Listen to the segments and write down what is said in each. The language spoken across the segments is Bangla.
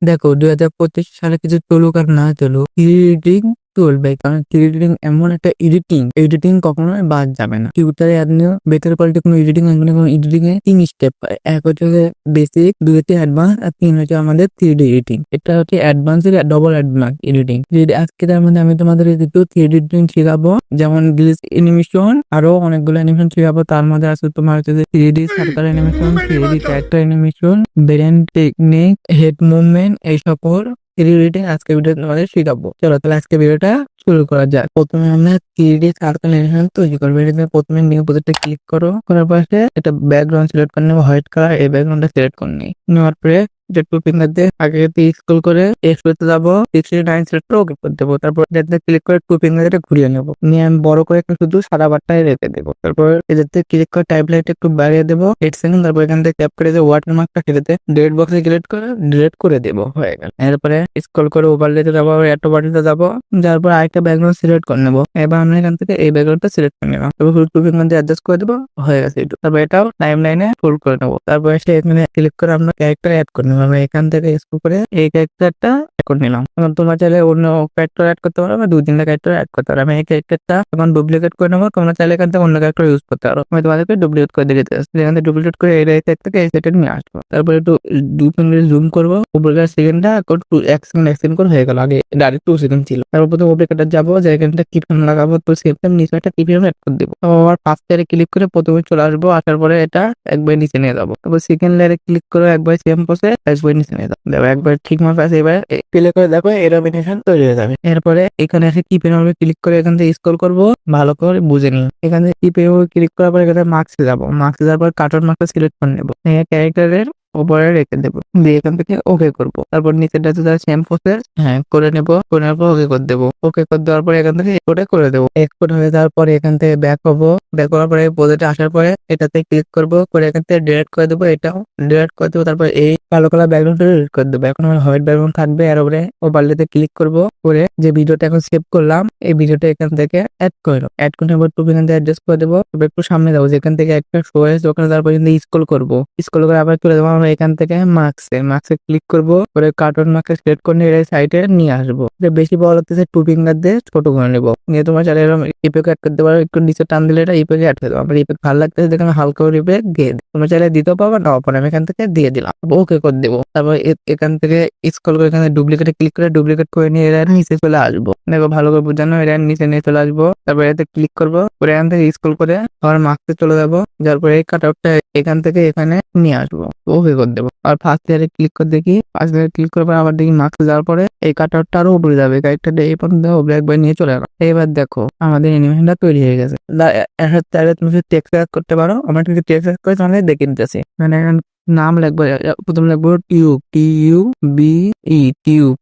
দেখো 2025 সালে কিছু চলুক আর না চলুক, এডিটিং চলবে, কারণ এডিটিং এমন একটা এডিটিং কখনোই বাদ যাবে না। ফিউচারে আপনিও বেটার কোয়ালিটি কোনো এডিটিং আসবে না, কারণ এডিটিং এ 3 স্টেপ পায়। এক হচ্ছে বেসিক, 2 হচ্ছে অ্যাডভান্স, আর 3 হচ্ছে আমাদের 3D এডিটিং। এটা হচ্ছে অ্যাডভান্স এর ডবল অ্যাডভান্স এডিটিং। আজকে তার মধ্যে আমি তোমাদের একটু 3D এডিটিং শেখাবো, যেমন গ্লিচ অ্যানিমেশন, আরো অনেকগুলো অ্যানিমেশন শেখাবো। তার মধ্যে আছে তোমার হচ্ছে 3D circle animation, 3D character animation, brain technique, head movement, এই সকল 3D আজকে ভিডিও তোমাদের শেখাবো। চলো তাহলে আজকে ভিডিওটা শুরু করা যাক। প্রথমে আমরা 3D সার্কেল অ্যানিমেশন তৈরি করবো। এটা তুমি প্রথমে নিউ প্রজেক্টে ক্লিক করো, করার পাশে এটা ব্যাকগ্রাউন্ড সিলেক্ট করে নেবো, হোয়াইট কালার। এই ব্যাকগ্রাউন্ডটা সিলেক্ট করে নিই, নেওয়ার পরে যে টু ফিঙ্গার দিয়ে আগে স্ক্রল করে এক্সপ্রেসে যাবো, 69 সিলেক্ট করে ওকে করে দেবো। তারপর এটাতে ক্লিক করে টু ফিঙ্গার এটা ঘুরিয়ে নেবো, নিয়ে আমি বড় করে একটু শুধু সাদা বারটাই রেখে দেবো। তারপর এটাতে ক্লিক করে টাইপ লাইট একটু বাড়িয়ে দেবো 8 সেকেন্ড। তারপর এখান থেকে ট্যাপ করে ওয়াটার মার্কটা কেটে ডিলিট বক্সে ডিলিট করে দেবো, হয়ে গেল। এরপরে স্ক্রল করে ওভারলেতে যাবো, অ্যাটো বাটনে যাবো, যার পর আরেকটা ব্যাকগ্রাউন্ড সিলেক্ট করে নেবো। এবার আমরা এখান থেকে এই ব্যাকগ্রাউন্ডটা সিলেক্ট করে নিলাম, তারপর টু ফিঙ্গার দিয়ে অ্যাডজাস্ট করে দেবো, হয়ে গেছে এটুকু। তারপর এটাও টাইম লাইনে ফোল্ড করে নেবো। তারপর এসে এখানে ক্লিক করে আমরা ক্যারেক্টার অ্যাড করে নেবো। আমরা এখান থেকে স্ক্রল করে এই ক্যারেক্টারটা করে নিলাম। এখন তোমরা চাইলে অন্য ক্যারেক্টার অ্যাড করতে পারো বা 2-3টা ক্যারেক্টার অ্যাড করতে পারো। আমি এই ক্যারেক্টারটা এখন ডুপ্লিকেট করে নেবো। তোমরা চাইলে এখান থেকে অন্য ক্যারেক্টার ইউজ করতে পারো। আমি তোমাদেরকে ডুপ্লিকেট করে দিতে আসছি। এখান থেকে ডুপ্লিকেট করে এই সাইড থেকে এই সাইডে নিয়ে আসবো। তারপরে একটু 2 মিনিট জুম করবো, উপরের সেকেন্ডটা 1 সেকেন্ড করে হয়ে গেল। আগে ডাইরেক্ট 2 সেকেন্ড ছিল। তারপর প্রথমে উপরেটা যাবো, যে এখানটা কিপেন লাগাবো, তো সেম টাইম নিচে একটা কিপেন অ্যাড করে দেবো। আবার ফার্স্ট লেয়ারে ক্লিক করে প্রথমে চলে আসবো, আসার পরে এটা একবার নিচে নিয়ে যাবো। তারপর সেকেন্ড লেয়ারে ক্লিক করে একবার সেম প্রসেস একবার নিচে নিয়ে যাবো। দেখো একবার ঠিক মতো আছে। এবার ক্লিক করে দেখো এরোমিনেশন তৈরি হয়ে যাবে। এরপরে এখানে এসে কিপেন হবে, ক্লিক করে এখান থেকে স্ক্রল করবো, ভালো করে বুঝে নিই। এখান থেকে কিপেন ক্লিক করার পর এখানে মার্কসে যাবো, মার্কসে যাওয়ার পর কার্টুন মার্কটা সিলেক্ট করে নেবো, ক্যারেক্টারের উপরে রেখে দেবো, দিয়ে এখান থেকে ওকে করবো। তারপর নিচেরটাতে যারা সেম প্রসেস করে নেবো, করে নেওয়ার পর ওকে করে দেবো। ওকে করে দেওয়ার পরে এখান থেকে এক্সপোর্ট করে দেবো। এক্সপোর্ট হয়ে যাওয়ার পরে এখান থেকে ব্যাক হবো, ব্যাক হওয়ার পরে প্রজেক্টে আসার পরে এটাতে ক্লিক করবো, করে এখান থেকে ডিলিট করে দেবো, এটাও ডিলিট করে দেবো। তারপর এই কালো কালার ব্যাকগ্রাউন্ডটা ডিলিট করে দেবো। এখন আমার হোয়াইট ব্যাকগ্রাউন্ড থাকবে। এর উপরে ওভারলেতে ক্লিক করবো, করে যে ভিডিওটা এখন সেভ করলাম এই ভিডিওটা এখান থেকে অ্যাড করে নেবো। অ্যাড করে নেবো, টু এখান থেকে অ্যাডজাস্ট করে দেবো। তবে একটু সামনে যাবো, যেখান থেকে একটা শো হয়েছে ওখানে তারপর স্ক্রল করবো, স্ক্রল করে আবার চলে যাবো আমরা এখান থেকে মার্কসে ক্লিক করবো, করে কার্টুন মার্কস সিলেক্ট করে নিয়ে সাইডে নিয়ে আসবো। বেশি বড় লাগতেছে টু ফিঙ্গার দিয়ে ছোট করে নেবো, নিয়ে তোমার চাইলে এরকম ইফেক্ট অ্যাড করতে পারো। একটু নিচে টান দিলে এটা ইফেক্ট অ্যাড করে দেবো। আমার ইফেক্ট ভালো লাগতেছে দেখে আমি হালকা করে ইফেক্ট দিয়ে দিই। তোমরা চাইলে দিতেও পারো, নাও পারো। আমি এখান থেকে দিয়ে দিলাম, ওকে করে দেবো। তারপর এখান থেকে স্ক্রল করে এখানে ডুপ্লিকেটে ক্লিক করে ডুপ্লিকেট করে নিয়ে এর নিচে চলে আসবো। দেখো ভালো করে বোঝানো, এর নিচে নিয়ে চলে আসবো। তারপর এতে ক্লিক করবো, করে এখান থেকে স্ক্রল করে আবার মার্কসে চলে যাবো, যার পরে এই কাটআউটটা এখান থেকে এখানে নিয়ে আসবো, ওকে করে দেবো। আর ফার্স্ট লেয়ারে ক্লিক করে দেখি, ফার্স্ট লেয়ারে ক্লিক করার পর আবার দেখি মার্কসে যাওয়ার পরে এই কাটআউটটা আরো উপরে যাবে, কারেক্টারটা এই পর্যন্ত উপরে একবার নিয়ে চলে গেল। এবার দেখো আমাদের অ্যানিমেশনটা তৈরি হয়ে গেছে। চাইলে তুমি টেক্সট অ্যাড করতে পারো। আমরা কিন্তু টেক্সট অ্যাড করে তোমাদের দেখে নিতেছি। মানে নাম লিখবো, প্রথমে লিখবো টিউব।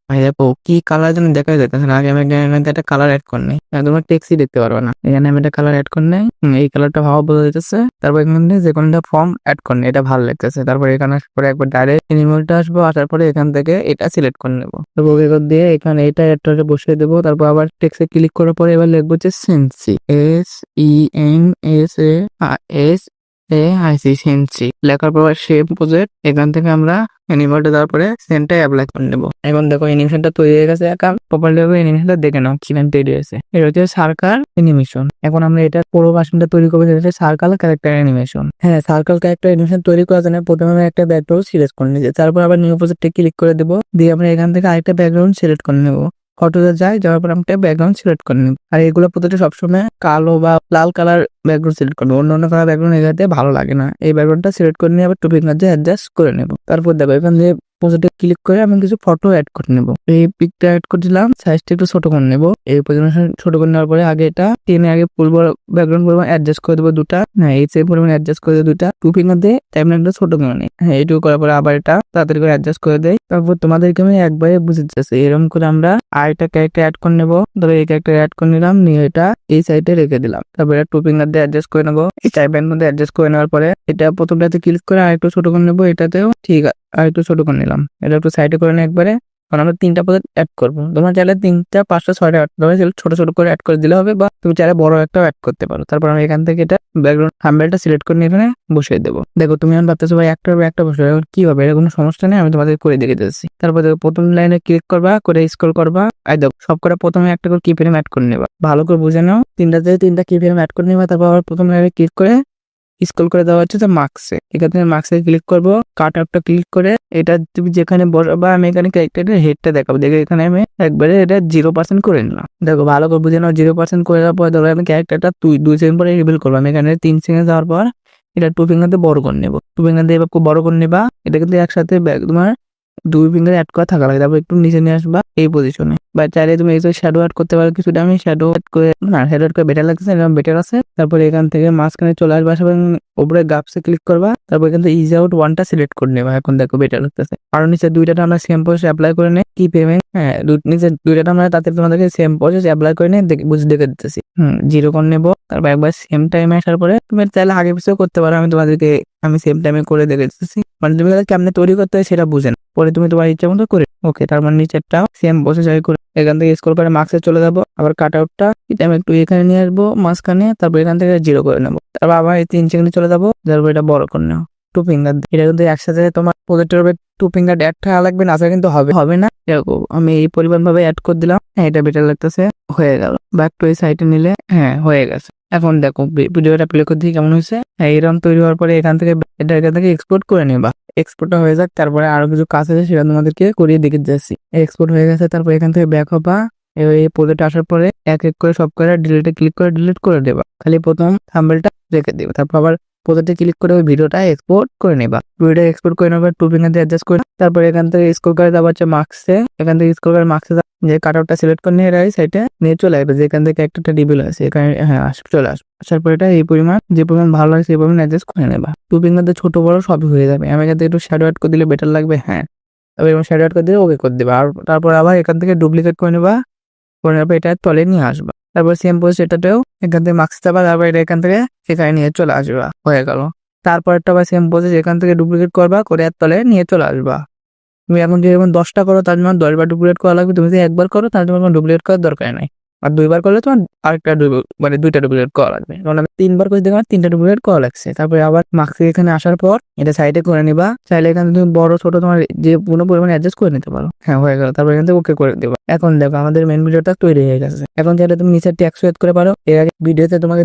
ভাই দেখো কি কালার যেন দেখা যাচ্ছে না। আগে আমি এখানে একটা কালার অ্যাড করে নেই, তোমরা টেক্সটই দেখতে পারবে না। এখানে আমি একটা কালার অ্যাড করে নেই, এই কালারটা ভালো বোঝা যাচ্ছে। তারপর এখানে যে কোনো একটা ফর্ম অ্যাড করে নেই, এটা ভালো লাগতেছে। তারপর এখানে আসার পরে একবার ডাইরেক্ট এনিমেলটা আসবো, আসার পরে এখান থেকে এটা সিলেক্ট করে নেবো। তারপর ওকে করে দিয়ে এখানে এটা অ্যাডটা বসিয়ে দেবো। তারপর আবার টেক্সটে ক্লিক করার পরে এবার লিখবো যে সেন্সি, সেন্সি লেখার পর সেভ প্রজেক্ট। এখান থেকে আমরা অ্যানিমেটে দেওয়ার পরে সেন্টাই অ্যাপ্লাই করে নেবো। এখন দেখো অ্যানিমেশনটা তৈরি হয়ে গেছে। এখন প্রপারলি অ্যানিমেশনটা দেখে নাও কিভাবে তৈরি হয়েছে। এটা হচ্ছে সার্কাল অ্যানিমেশন। এখন আমরা এটা পুরো ভার্সনটা তৈরি করবো, যেটা সার্কাল ক্যারেক্টার অ্যানিমেশন। হ্যাঁ, সার্কাল ক্যারেক্টার অ্যানিমেশন তৈরি করার জন্য প্রথমে আমি একটা ব্যাকগ্রাউন্ড সিলেক্ট করে নিয়েছি। তারপর আবার নিউ প্রজেক্টে ক্লিক করে দেবো, দিয়ে আমরা এখান থেকে আরেকটা ব্যাকগ্রাউন্ড সিলেক্ট করে নেবো। ফটোতে যাওয়ার পর আমরা ব্যাকগ্রাউন্ড সিলেক্ট করে নেব। আর এগুলো প্রতিটা সবসময় কালো বা লাল কালার ব্যাকগ্রাউন্ড সিলেক্ট করবো, অন্য অন্য কালার ব্যাকগ্রাউন্ড এগাতে ভালো লাগে না। এই ব্যাকগ্রাউন্ডটা সিলেক্ট করে নিয়ে আবার টু ফিঙ্গার দিয়ে অ্যাডজাস্ট করে নেব। তারপর দেখো এখান থেকে প্রজেক্টে ক্লিক করে আমি কিছু ফটো অ্যাড করে নেবো। এই পিকটা অ্যাড করে দিলাম, সাইজটা একটু ছোট করে নেবো। এই পজিশন ছোট করে নেওয়ার পরে আগে এটা টেনে আগে ফুল ব্যাকগ্রাউন্ড পরিমাণ অ্যাডজাস্ট করে দেবো দুটা। হ্যাঁ, এই সেম পরিমাণ অ্যাডজাস্ট করে দেবো দুটা। টু ফিঙ্গার দিয়ে টাইমলাইনটা ছোট করে নিই। হ্যাঁ, এইটুকু করার পরে আবার এটা তাড়াতাড়ি করে অ্যাডজাস্ট করে দেয়। তারপর তোমাদেরকে আমি একবারে বুঝে দিতেছি, এরকম করে আমরা আরেকটা ক্যারেক্টার অ্যাড করে নেবো। ধরো এই ক্যারেক্টার অ্যাড করে নিলাম, নিয়ে এটা এই সাইডে রেখে দিলাম। তারপরে টু ফিঙ্গার দিয়ে অ্যাডজাস্ট করে নেবো। এই টাইমলাইন মধ্যে অ্যাডজাস্ট করে নেওয়ার পরে এটা প্রথমটাতে ক্লিক করে আরেকটু ছোট করে নেবো। এটাতেও ঠিক আর একটু ছোট করে নিলাম, এটা একটু সাইডে করে নিই একবারে। কারণ আমরা 3টা প্রজেক্ট অ্যাড করবো। তোমরা চাইলে 3টা 5টা 6টা অ্যাড করবে, ছোট ছোট করে অ্যাড করে দিলে হবে, বা তুমি চাইলে বড় একটাও অ্যাড করতে পারো। তারপর আমি এখান থেকে এটা ব্যাকগ্রাউন্ড থাম্বনেলটা সিলেক্ট করে নিয়ে এখানে বসিয়ে দেবো। দেখো তুমি এখন ভাবতেছো ভাই একটা বসে কি হবে, এটা কোনো সমস্যা নেই, আমি তোমাদের করে দেখে দিচ্ছি। তারপর দেখো প্রথম লাইনে ক্লিক করবা, করে স্ক্রল করবা, আর দেখো সব করে প্রথমে একটা করে কি ফ্রেম অ্যাড করে নেবা, ভালো করে বুঝে নাও। 3টা কি ফ্রেম অ্যাড করে নেবা। তারপর আবার প্রথম লাইনে ক্লিক করে স্ক্রল করে দেওয়া হচ্ছে মার্কসে, এখানে মার্কসে ক্লিক করবো, কাট আপটা ক্লিক করে এটা তুমি যেখানে বসাবা, আমি এখানে ক্যারেক্টারের হেডটা দেখাবো। দেখো এখানে আমি একবারে এটা 0% করে নিলাম। দেখো ভালো করে বুঝে নাও, 0% করে দেওয়ার পর ধরো আমি ক্যারেক্টারটা 2 সেকেন্ড পরে রিভিল করবো। আমি এখানে 3 সেকেন্ড যাওয়ার পর এটা 2 ফিঙ্গার দিয়ে বড় করে নেবো। 2 ফিঙ্গার দিয়ে এবার খুব বড় করে নেবা। এটা কিন্তু একসাথে তোমার 2 ফিঙ্গার অ্যাড করা থাকা লাগে। তারপর একটু নিচে নিয়ে আসবা এই পজিশনে, বা চাইলে তুমি এই শ্যাডো অ্যাড করতে পারো কিছুটা। আমি শ্যাডো অ্যাড করে শ্যাডো অ্যাড করে বেটার লাগছে, এরকম বেটার আছে। তারপর এখান থেকে মাঝখানে চলে আসবা, এবং উপরে গাপসে ক্লিক করবা। তারপর এখান থেকে ইজ আউট 1টা সিলেক্ট করে নেবা। এখন দেখো বেটার লাগতেছে। আর নিচে 2টা আমরা সেম প্রসেস অ্যাপ্লাই করে নেই, কি পেমেন্ট, হ্যাঁ নিচে 2টা আমরা তাতে তোমাদেরকে সেম প্রসেস অ্যাপ্লাই করে নেই, বুঝে দেখে দিতেছি। 0 করে নেবো। তারপর একবার সেম টাইমে আসার পরে তুমি চাইলে আগে পিছিয়ে করতে পারো, আমি সেম টাইমে করে দেখে দিতেছি। মানে তুমি কেমনে তৈরি করতে হয় সেটা বুঝেন, পরে তুমি তোমার ইচ্ছা মতো করে ওকে। তার মানে নিচেরটাও সেম প্রসেস করে এখান থেকে স্ক্রল করে মার্কসে চলে যাবো। আবার কাট আউটটা আমি একটু এখানে নিয়ে আসবো মাঝখানে, তারপর এখান থেকে 0 করে নেবো। তারপর আবার এই 3 সেকেন্ডে চলে যাবো, তারপর এটা বড় করে নেবো 2 ফিঙ্গার। এটা কিন্তু একসাথে তোমার প্রজেক্টের উপরে 2 ফিঙ্গার অ্যাড থাকা লাগবে না, কিন্তু হবে না। এরকম আমি এই পরিমাণ ভাবে অ্যাড করে দিলাম। হ্যাঁ এটা বেটার লাগতেছে, হয়ে গেল। ব্যাক টু এই সাইটে নিলে হ্যাঁ হয়ে গেছে। এখন দেখো ভিডিওটা প্লে করে দিয়ে কেমন হয়েছে। হ্যাঁ এরকম তৈরি হওয়ার পরে এখান থেকে এক্সপোর্ট করে নেবা। এক্সপোর্টটা হয়ে যাক, তারপরে আরো কিছু কাজ আছে সেটা তোমাদেরকে করিয়ে দেখে যাচ্ছি। এক্সপোর্ট হয়ে গেছে, তারপর এখান থেকে ব্যাক হবা। এই প্রজেক্ট আসার পরে এক এক করে সব করে ডিলিটে ক্লিক করে ডিলিট করে দেবা। খালি প্রথম থাম্বনেলটা রেখে দেবা। তারপর আবার প্রজেক্টে ক্লিক করে ওই ভিডিওটা এক্সপোর্ট করে নেবা। ভিডিওটা এক্সপোর্ট করে নেবা 2 ফিঙ্গার দিয়ে অ্যাডজাস্ট করে। তারপর এখান থেকে স্ক্রল করে যাবা হচ্ছে মার্কসে, এখান থেকে স্ক্রল করে মার্কসে যে কাটআউটটা সিলেক্ট করে নিয়ে রাইট সাইডে নিয়ে চলে আসবে, যেখান থেকে একটা রিভিল আছে এখানে, হ্যাঁ চলে আসবে। আসার পর এটা এই পরিমাণ যে পরিমাণ ভালো লাগে সেই পরিমাণ অ্যাডজাস্ট করে নেবা। 2 ফিঙ্গার দিয়ে ছোট বড় সবই হয়ে যাবে। আমি এখান থেকে একটু শ্যাডো অ্যাড করে দিলে বেটার লাগবে, হ্যাঁ তবে এরকম শ্যাডো অ্যাড করে দিয়ে ওকে করে দেবা। আর তারপর আবার এখান থেকে ডুপ্লিকেট করে নেবা, করে নেবা এটা তলে নিয়ে আসবা। তারপর সেম পোস্ট এটাতেও এখান থেকে মার্কস যাবা, তারপর এটা এখান থেকে এখানে নিয়ে চলে আসবা, হয়ে গেল। তারপর একটা আবার সেম পোস্ট এখান থেকে ডুপ্লিকেট করবা, করে এর তলে নিয়ে চলে আসবা। তুমি এখন যদি 10টা করো তার জন্য 10 বার ডুপ্লিকেট করা লাগবে। তুমি যদি একবার করো তার জন্য ডুপ্লিকেট করার দরকার নাই। আর 2 বার করলে তোমার আরেকটা মানে 2টা ডুপ্লিকেট করা লাগবে। কারণ আমি 3 বার করে দেখলাম 3টা ডুপ্লিকেট করা লাগছে। তারপরে আবার মার্কস এখানে আসার পর এটা সাইডে করে নিবা। চাইলে এখানে তুমি বড় ছোট তোমার যে কোনো পরিমাণে অ্যাডজাস্ট করে নিতে পারো, হ্যাঁ হয়ে গেল। তারপর এখান থেকে ওকে করে দেবা। এখন দেখো আমাদের মেন ভিডিওটা তৈরি হয়ে গেছে। এখন চাইলে তুমি নিচে ট্যাক্স অ্যাড করে পারো। এর আগে ভিডিওতে তোমাকে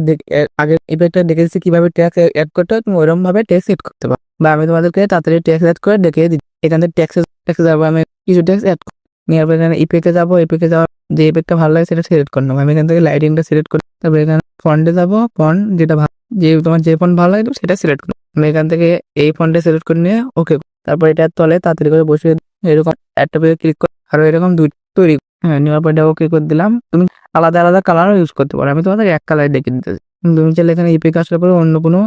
আগে ইফেক্টটা দেখেছি কিভাবে ট্যাক্স অ্যাড করতে হয়, তুমি ওরকম ভাবে ট্যাক্স অ্যাড করতে পারো, বা আমি তোমাদেরকে তাড়াতাড়ি ট্যাক্স অ্যাড করে দেখিয়ে দিই। এখান থেকে ট্যাক্সে যাবো, আমি কিছু ট্যাক্স অ্যাড নেওয়ার পর এখানে ইফেক্টে যাবো। ইফেক্টে যাওয়ার যে ইফেক্টটা ভালো লাগে সেটা সিলেক্ট করে নেবো। আমি এখান থেকে লাইটিংটা সিলেক্ট করি। তারপর এখানে ফন্টে যাবো, ফন্ট যেটা যে তোমার যে ফন্ট ভালো লাগে সেটা সিলেক্ট করো। আমি এখান থেকে এই ফন্টে সিলেক্ট করে নিয়ে ওকে। তারপর এটা তলে তাড়াতাড়ি করে বসিয়ে এরকম একটা পেজে ক্লিক করে আরো এরকম 2 তৈরি, হ্যাঁ নেওয়ার পর এটা ওকে করে দিলাম। তুমি আলাদা আলাদা কালারও ইউজ করতে পারো, আমি তোমাদের এক কালার দেখে দিতেছি। তুমি চাইলে এখানে ইফেক্ট আসার পরে অন্য কোনো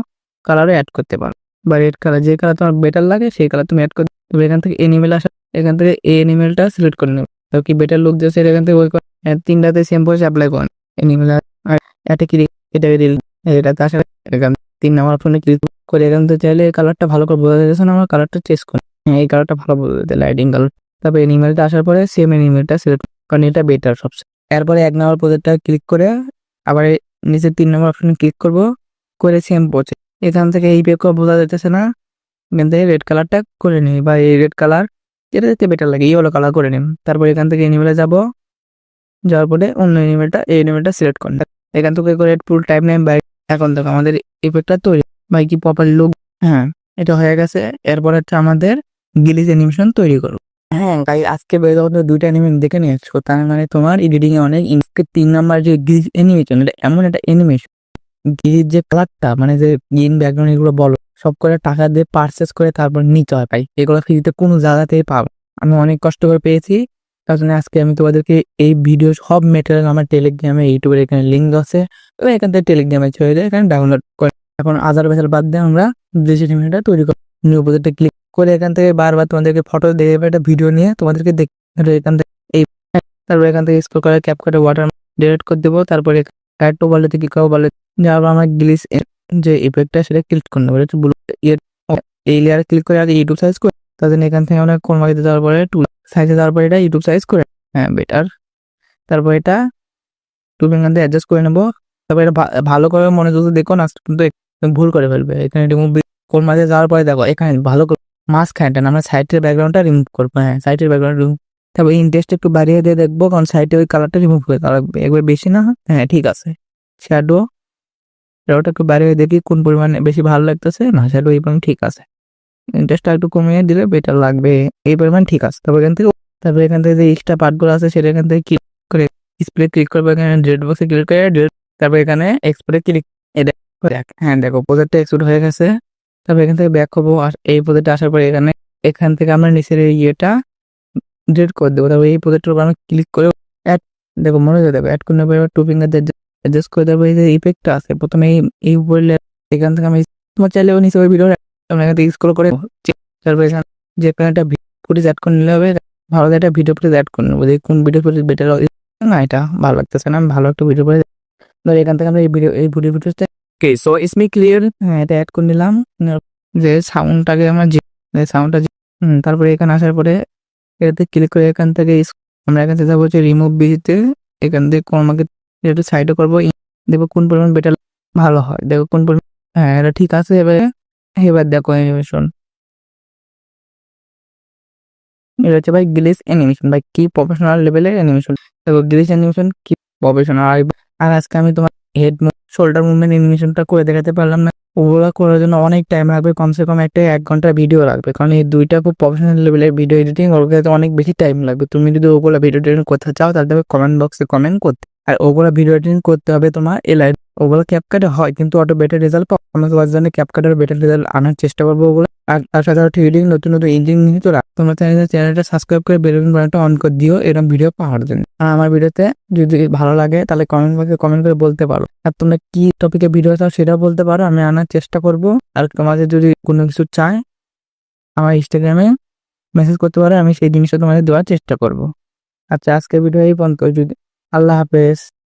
কালারও অ্যাড করতে পারো, বা রেড কালার যে কালার তোমার বেটার লাগে সেই কালার তুমি অ্যাড করে। তুমি এখান থেকে এনিমেল আসা, এখান থেকে এই এনিমেলটা সিলেক্ট করে নেবে। তো কি বেটার লুক দিয়েছে এখান থেকে ওই 3টাতে সেম প্রসেস অ্যাপ্লাই করেন। এনিমেল আর এটা কি এটা এটাতে আসা, এখান 3 নাম্বার অপশনে ক্লিক করে এখান থেকে চাইলে কালারটা ভালো করে বোঝা যাচ্ছে না, আমার কালারটা চেঞ্জ করি, হ্যাঁ এই কালারটা ভালো বোঝা যাচ্ছে লাইটিং কালার। তারপর এনিমেলটা আসার পরে সেম এনিমেলটা সিলেক্ট, কারণ এটা বেটার সবচেয়ে। এরপরে 1 নাম্বার প্রজেক্টটা ক্লিক করে আবার নিচে 3 নাম্বার অপশনে ক্লিক করব, করে সেম প্রসেস। এখান থেকে এই পেকও বোঝা যাচ্ছে না, এখান থেকে রেড কালারটা করে নিই, বা এই রেড কালার যেটা দেখতে বেটার লাগে ইয়েলো কালার করে নিন। তারপর এখান থেকে এনিমেলে যাবো, যাওয়ার পরে অন্য এই এনিমেলটা সিলেক্ট করেন। এখান থেকে করে ফুল টাইম নেম বাই। এখন দেখো আমাদের ইফেক্টটা তৈরি বাই কি প্রপার লুক, হ্যাঁ এটা হয়ে গেছে। এরপর হচ্ছে আমাদের গ্লিচ অ্যানিমেশন তৈরি করো। হ্যাঁ তাই আজকে বেরোতে 2টা অ্যানিমেশন দেখে নিয়েছো, তার মানে তোমার এডিটিং এ অনেক 3 নাম্বার যে গ্লিচ অ্যানিমেশন, এটা এমন একটা অ্যানিমেশন, গ্লিচ যে কালারটা মানে যে গ্রিন ব্যাকগ্রাউন্ড এগুলো বলো সব করে টাকা দিয়ে পারচেস করে তারপর নিতে হয়, পাই এগুলো ফ্রিতে কোনো জায়গাতেই পাবো। আমি অনেক কষ্ট করে পেয়েছি, তার জন্য আজকে আমি তোমাদেরকে এই ভিডিও সব মেটেরিয়াল আমার টেলিগ্রামে ইউটিউবের এখানে লিঙ্ক আছে, তো এখান থেকে টেলিগ্রামে ছেড়ে দিয়ে এখানে ডাউনলোড করে। এখন আদার বেসাল বাদ দিয়ে আমরা গ্লিচ অ্যানিমেশনটা তৈরি করি। নিউ প্রজেক্টে ক্লিক করে এখান থেকে বারবার তোমাদেরকে ফটো দেখে একটা ভিডিও নিয়ে তোমাদেরকে এখান থেকে এই, তারপর এখান থেকে স্ক্রল করে ক্যাপকাটে ওয়াটার ডিলিট করে দেবো। তারপরে অ্যাড টু ওয়ালেটে কি কাউ বলে যার আমার গ্লিচ যে ইফেক্টটা সেটা ক্লিক করে নেবো। এই লেয়ারে ক্লিক করে আগে ইউটিউব সার্চ করে, তার জন্য এখান থেকে আমরা কোন মার্কেটে যাওয়ার পরে টুল সাইজে যাওয়ার পর এটা ইউটিউব সাইজ করে, হ্যাঁ বেটার। তারপর এটা তুমি এখান থেকে অ্যাডজাস্ট করে নেবো। তারপর এটা ভালো করে মনোযোগ দিয়ে দেখো না, কিন্তু ভুল করে ফেলবে। এখানে রিমুভ কোন মাঝে যাওয়ার পরে দেখো এখানে ভালো করে মাঝখানটা না, আমরা সাইডের ব্যাকগ্রাউন্ডটা রিমুভ করবো, হ্যাঁ সাইডের ব্যাকগ্রাউন্ড রিমুভ। তারপর ইন্টারেস্ট একটু বাড়িয়ে দিয়ে দেখবো, কারণ সাইডে ওই কালারটা রিমুভ করে দেওয়া লাগবে, একবার বেশি না। হ্যাঁ ঠিক আছে। শ্যাডোটা একটু বাড়িয়ে দেখি কোন পরিমাণে বেশি ভালো লাগতেছে, না শ্যাডো এই পরিমাণ ঠিক আছে। ইন্টারেস্টটা একটু কমিয়ে দিলে বেটার লাগবে, এই পরিমাণ ঠিক আছে। তারপর এখান থেকে যে এক্সট্রা পার্টগুলো আছে সেটা এখান থেকে ক্লিক করে ডিসপ্লে ক্লিক করবো, এখানে ডেট বক্সে ক্লিক করে তারপর এখানে এক্সপোর্টে ক্লিক দেখ, হ্যাঁ দেখো প্রজেক্টটা এক্সপোর্ট হয়ে গেছে। তারপর এখান থেকে ব্যাক করবো, এই প্রজেক্টে আসার পরে এখান থেকে আমরা নিচের এই ইয়েটা ডিলিট করে দেবো। তারপর এই প্রজেক্টের উপর আমরা ক্লিক করে অ্যাড, দেখো মনে হয়ে দেখো অ্যাড করে নেবো। এবার টু ফিঙ্গার অ্যাডজাস্ট করে দেবো। এই যে ইফেক্টটা আছে প্রথমে এই উপরে, এখান থেকে আমি তোমার চাইলেও নিচে ওই ভিডিও আমরা এখান থেকে স্ক্রল করে তারপর এখানে যে একটা ফুটেজ অ্যাড করে নিলে হবে, ভালো একটা ভিডিও ফুটেজ অ্যাড করে নেবো। কোন ভিডিও ফুটেজ বেটার না, এটা ভালো লাগতেছে না, আমি ভালো একটা ভিডিও করে ধর এখান থেকে আমরা এই ভিডিও ফুটেজটা okay so it's me clear, হ্যাঁ এটা অ্যাড করে নিলাম। যে সাউন্ডটাকে আমরা সাউন্ডটা তারপরে এখানে আসার পরে এটাতে ক্লিক করে এখান থেকে আমরা এখান থেকে যাবো হচ্ছে রিমুভ বিতে, এখান থেকে আমাকে একটু সাইডে করবো, দেখবো কোন পরিমাণ বেটার ভালো হয়, দেখো কোন পরিমাণ, হ্যাঁ এটা ঠিক আছে। এবার দেখো অ্যানিমেশন, এটা হচ্ছে ভাই গ্লিচ অ্যানিমেশন, ভাই কি প্রফেশনাল লেভেলের অ্যানিমেশন। দেখো গ্লিচ অ্যানিমেশন কি প্রফেশনাল। আর আজকে আমি তোমার হেড শোল্ডার মুভমেন্ট অ্যানিমেশনটা করে দেখাতে পারলাম না, ওগুলো করার জন্য অনেক টাইম লাগবে, কমসে কম একটা 1 ঘন্টার ভিডিও লাগবে, কারণ এই দুইটা খুব প্রফেশনাল লেভেলের ভিডিও এডিটিং, ওগুলোতে অনেক বেশি টাইম লাগবে। তুমি যদি ওগুলো ভিডিও এডিটিং করতে চাও তাহলে কমেন্ট বক্সে কমেন্ট করতে, আর ওগুলো ভিডিও এডিটিং করতে হবে তোমার ওগুলো ক্যাপকাটে হয় কিন্তু অটো বেটার রেজাল্ট পাও, আমরা তোমার জন্য ক্যাপকাটের বেটার রেজাল্ট আনার চেষ্টা করবো ওগুলো। আর তার সাথে এডিটিং নতুন ইঞ্জিন নিয়ে তো তোমরা চ্যানেলটা সাবস্ক্রাইব করে বেল বাটনটা অন করে দিও এরকম ভিডিও পাওয়ার জন্য। আর আমার ভিডিওতে যদি ভালো লাগে তাহলে কমেন্ট বক্সে কমেন্ট করে বলতে পারো, আর তোমরা কি টপিকে ভিডিও চাও সেটাও বলতে পারো, আমি আনার চেষ্টা করব। আর তোমাদের যদি কোনো কিছু চাই আমার ইনস্টাগ্রামে মেসেজ করতে পারো, আমি সেই জিনিসটা তোমাদের দেওয়ার চেষ্টা করব। আচ্ছা আজকের ভিডিও এই পর্যন্ত, যদি আল্লাহ হাফেজ।